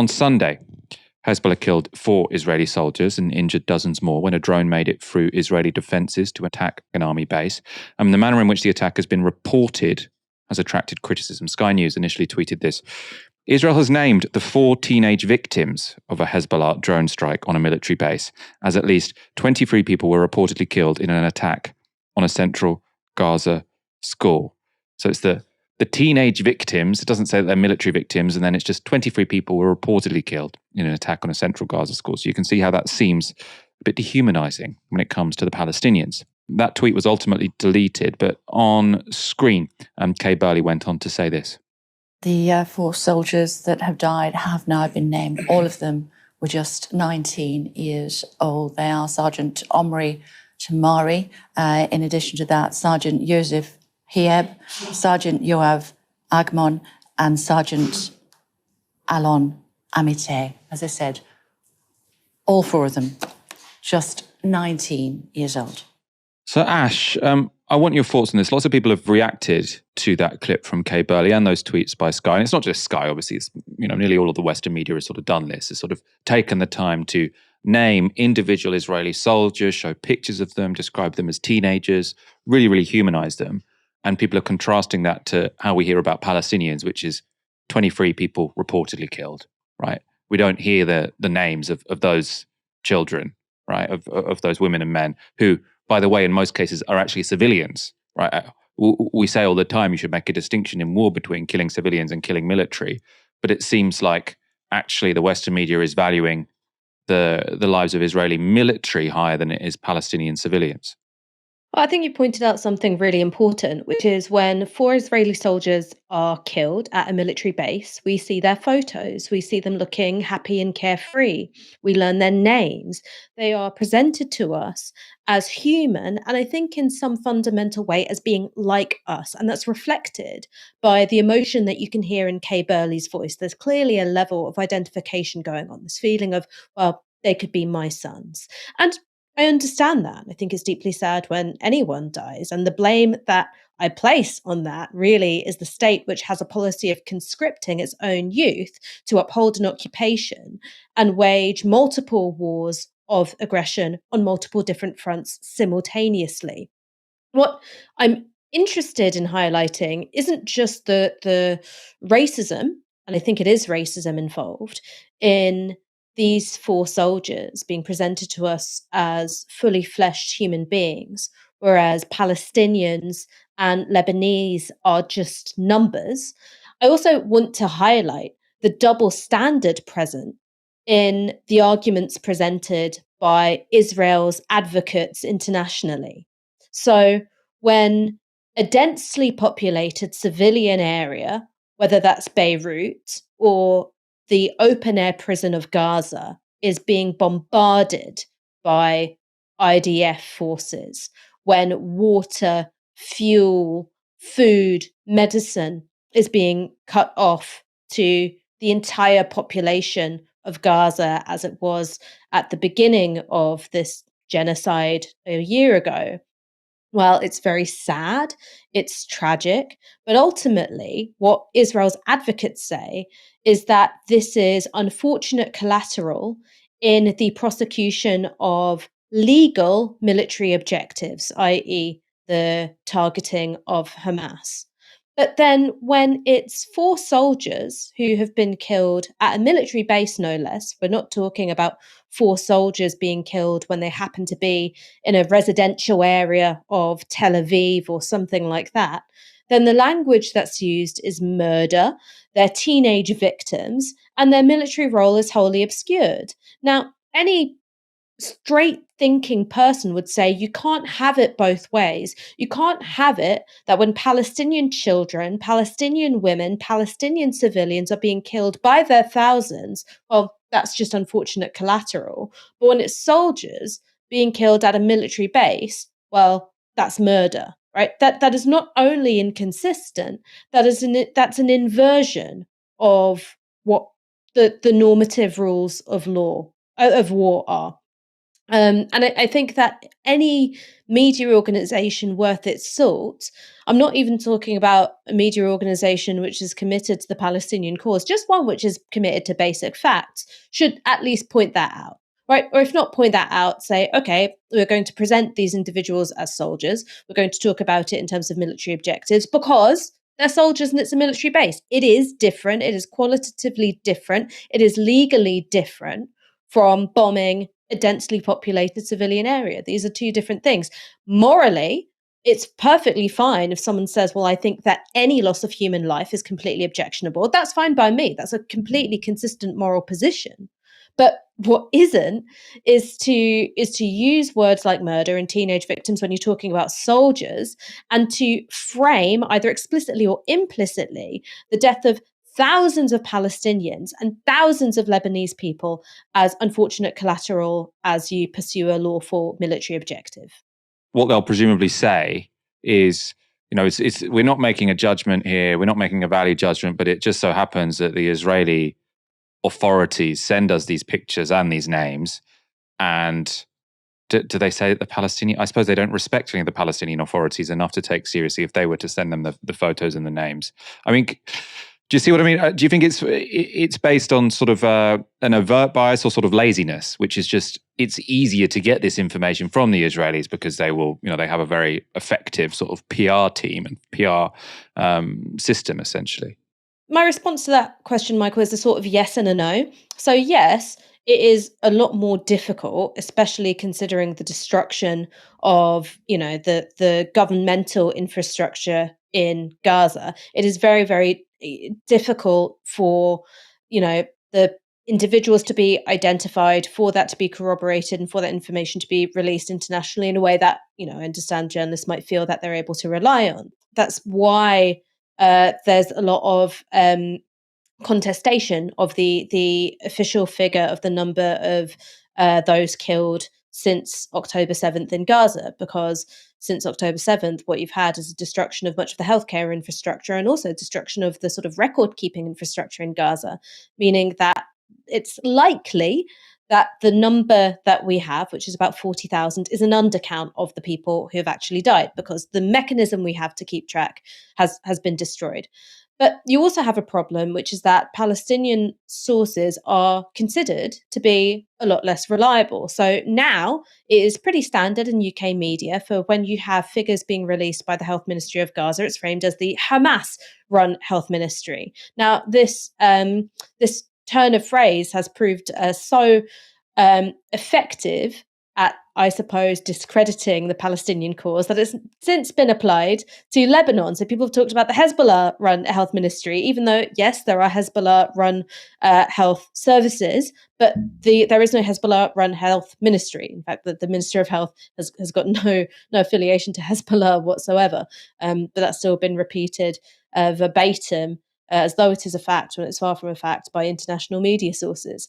On Sunday, Hezbollah killed 4 Israeli soldiers and injured dozens more when a drone made it through Israeli defences to attack an army base. The manner in which the attack has been reported has attracted criticism. Sky News initially tweeted this. Israel has named the 4 teenage victims of a Hezbollah drone strike on a military base, as at least 23 people were reportedly killed in an attack on a central Gaza school. So it's the teenage victims. It doesn't say that they're military victims, and then it's just 23 people were reportedly killed in an attack on a central Gaza school. So you can see how that seems a bit dehumanizing when it comes to the Palestinians. That tweet was ultimately deleted, but on screen, Kay Burley went on to say this. The 4 soldiers that have died have now been named. All of them were just 19 years old. They are Sergeant Omri Tamari. In addition to that, Sergeant Yosef Hieb, Sergeant Yoav Agmon, and Sergeant Alon Amite. As I said, all 4 of them just 19 years old. So Ash, I want your thoughts on this. Lots of people have reacted to that clip from Kay Burley and those tweets by Sky. And it's not just Sky, obviously. It's, nearly all of the Western media has sort of done this. It's sort of taken the time to name individual Israeli soldiers, show pictures of them, describe them as teenagers, really, really humanize them. And people are contrasting that to how we hear about Palestinians, which is 23 people reportedly killed, right? We don't hear the names of those children, right? Of those women and men who, by the way, in most cases are actually civilians, right? We say all the time you should make a distinction in war between killing civilians and killing military, but it seems like actually the Western media is valuing the lives of Israeli military higher than it is Palestinian civilians. Well, I think you pointed out something really important, which is when 4 Israeli soldiers are killed at a military base, we see their photos. We see them looking happy and carefree. We learn their names. They are presented to us as human, and I think in some fundamental way as being like us. And that's reflected by the emotion that you can hear in Kay Burley's voice. There's clearly a level of identification going on, this feeling of, well, they could be my sons. And I understand that. I think it's deeply sad when anyone dies. And the blame that I place on that really is the state, which has a policy of conscripting its own youth to uphold an occupation and wage multiple wars of aggression on multiple different fronts simultaneously. What I'm interested in highlighting isn't just the racism, and I think it is racism involved, in these 4 soldiers being presented to us as fully fleshed human beings, whereas Palestinians and Lebanese are just numbers. I also want to highlight the double standard present in the arguments presented by Israel's advocates internationally. So when a densely populated civilian area, whether that's Beirut or the open-air prison of Gaza, is being bombarded by IDF forces, when water, fuel, food, medicine is being cut off to the entire population of Gaza as it was at the beginning of this genocide a year ago. Well, it's very sad, it's tragic, but ultimately, what Israel's advocates say is that this is unfortunate collateral in the prosecution of legal military objectives, i.e., the targeting of Hamas. But then, when it's 4 soldiers who have been killed at a military base, no less, we're not talking about 4 soldiers being killed when they happen to be in a residential area of Tel Aviv or something like that, then the language that's used is murder, they're teenage victims, and their military role is wholly obscured. Now, any straight thinking person would say you can't have it both ways. You can't have it that when Palestinian children, Palestinian women, Palestinian civilians are being killed by their thousands, well, that's just unfortunate collateral. But when it's soldiers being killed at a military base, well, that's murder, right? That is not only inconsistent, that's an inversion of what the normative rules of war are. And I think that any media organization worth its salt, I'm not even talking about a media organization which is committed to the Palestinian cause, just one which is committed to basic facts, should at least point that out. Right. Or if not point that out, say, okay, we're going to present these individuals as soldiers. We're going to talk about it in terms of military objectives because they're soldiers and it's a military base. It is different. It is qualitatively different. It is legally different from bombing a densely populated civilian area. These are two different things. Morally, it's perfectly fine if someone says, well, I think that any loss of human life is completely objectionable. That's fine by me. That's a completely consistent moral position. But what isn't is to use words like murder and teenage victims when you're talking about soldiers, and to frame either explicitly or implicitly the death of thousands of Palestinians and thousands of Lebanese people as unfortunate collateral as you pursue a lawful military objective. What they'll presumably say is, we're not making a judgment here, we're not making a value judgment, but it just so happens that the Israeli authorities send us these pictures and these names. And do they say that the Palestinian, I suppose they don't respect any of the Palestinian authorities enough to take seriously if they were to send them the photos and the names. I mean, do you see what I mean? Do you think it's based on sort of an overt bias or sort of laziness, which is just, it's easier to get this information from the Israelis because they will, they have a very effective sort of PR team and PR system, essentially? My response to that question, Michael, is a sort of yes and a no. So yes, it is a lot more difficult, especially considering the destruction of, the governmental infrastructure in Gaza. It is very, very difficult for, the individuals to be identified, for that to be corroborated, and for that information to be released internationally in a way that, I understand journalists might feel that they're able to rely on. That's why there's a lot of contestation of the official figure of the number of those killed since October 7th in Gaza, because since October 7th, what you've had is a destruction of much of the healthcare infrastructure and also destruction of the sort of record-keeping infrastructure in Gaza, meaning that it's likely that the number that we have, which is about 40,000, is an undercount of the people who have actually died, because the mechanism we have to keep track has been destroyed. But you also have a problem, which is that Palestinian sources are considered to be a lot less reliable. So now it is pretty standard in UK media for when you have figures being released by the Health Ministry of Gaza, it's framed as the Hamas-run health ministry. Now, this turn of phrase has proved so effective at, I suppose, discrediting the Palestinian cause that it's since been applied to Lebanon. So people have talked about the Hezbollah-run health ministry, even though, yes, there are Hezbollah-run health services, but there is no Hezbollah-run health ministry. In fact, the Minister of Health has got no affiliation to Hezbollah whatsoever. But that's still been repeated verbatim as though it is a fact when it's far from a fact by international media sources.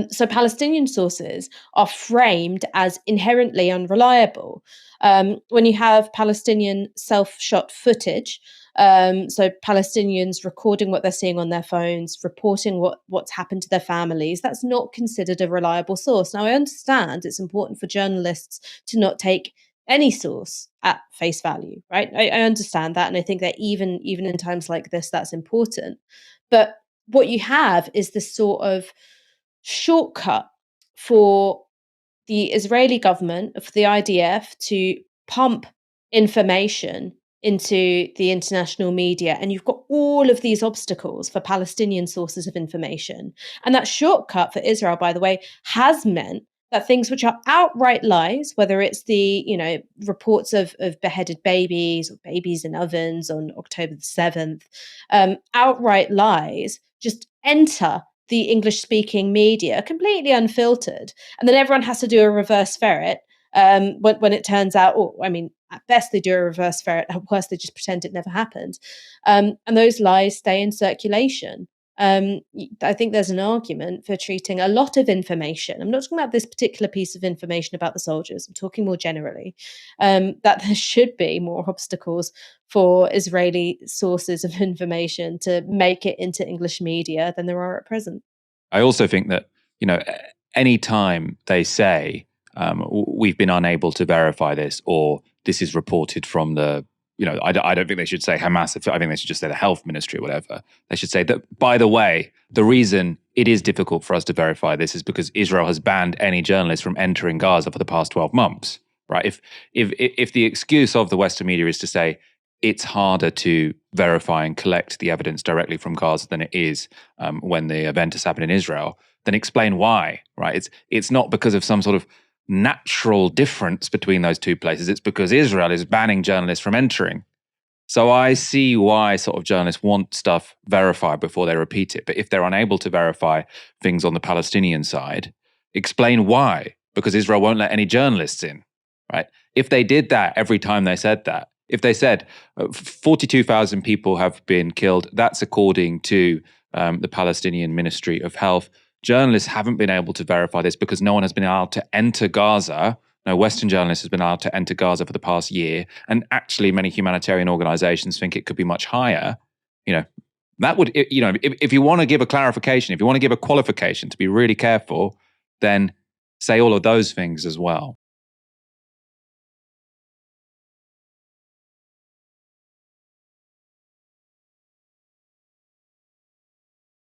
So Palestinian sources are framed as inherently unreliable. When you have Palestinian self-shot footage, so Palestinians recording what they're seeing on their phones, reporting what's happened to their families, that's not considered a reliable source. Now, I understand it's important for journalists to not take any source at face value, right? I understand that, and I think that even in times like this, that's important. But what you have is this sort of shortcut for the Israeli government, for the IDF, to pump information into the international media. And you've got all of these obstacles for Palestinian sources of information. And that shortcut for Israel, by the way, has meant that things which are outright lies, whether it's the, reports of beheaded babies or babies in ovens on October the 7th, outright lies just enter the English-speaking media completely unfiltered. And then everyone has to do a reverse ferret when it turns out, at best they do a reverse ferret, at worst they just pretend it never happened. And those lies stay in circulation. I think there's an argument for treating a lot of information. I'm not talking about this particular piece of information about the soldiers. I'm talking more generally, that there should be more obstacles for Israeli sources of information to make it into English media than there are at present. I also think that, any time they say we've been unable to verify this, or this is reported from the, I don't think they should say Hamas. I think they should just say the health ministry or whatever. They should say that, by the way, the reason it is difficult for us to verify this is because Israel has banned any journalists from entering Gaza for the past 12 months, right? If the excuse of the Western media is to say it's harder to verify and collect the evidence directly from Gaza than it is when the event has happened in Israel, then explain why, right? It's not because of some sort of natural difference between those two places. It's because Israel is banning journalists from entering. So I see why sort of journalists want stuff verified before they repeat it. But if they're unable to verify things on the Palestinian side, explain why. Because Israel won't let any journalists in, right? If they did that every time they said that, if they said 42,000 people have been killed, that's according to the Palestinian Ministry of Health. Journalists haven't been able to verify this because no one has been allowed to enter Gaza. No Western journalist has been allowed to enter Gaza for the past year. And actually, many humanitarian organizations think it could be much higher. That would, if you want to give a clarification, if you want to give a qualification to be really careful, then say all of those things as well.